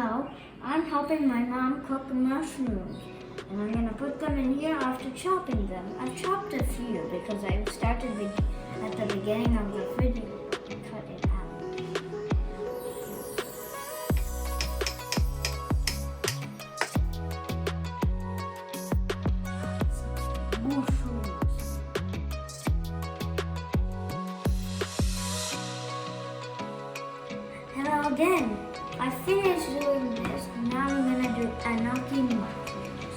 Now, I'm helping my mom cook mushrooms. And I'm going to put them in here after chopping them. I've chopped a few because I started at the beginning of the video. Cut it out. Mushrooms. Hello again. I finished doing this. Now I'm going to do Enoki mushrooms.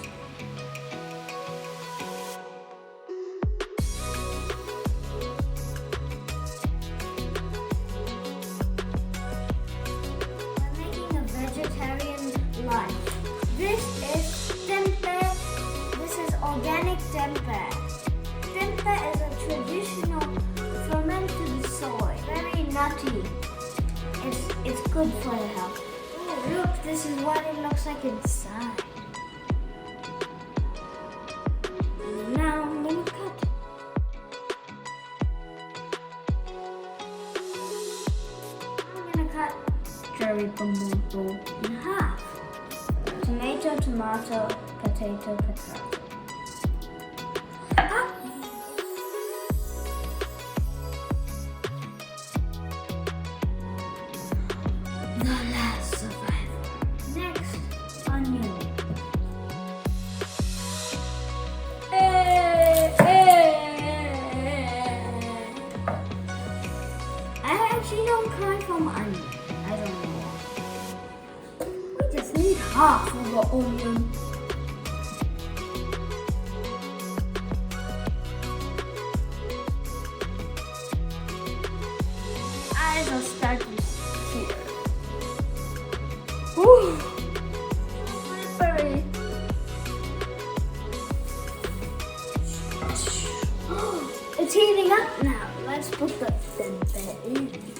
I'm making a vegetarian lunch. This is Tempeh. This is organic Tempeh. Tempeh is a traditional fermented soy. Very nutty. It's good for the health. Oh, look, this is what it looks like inside. Now I'm going to cut. I'm going to cut cherry tomato in half. Tomato, tomato, potato, potato. The last survivor. Next, onion. I actually don't cry from onion. I don't know why. We just need half of the onion. Eyes are starting to tear. Ooh, slippery. It's heating up now. Let's put the tempeh in.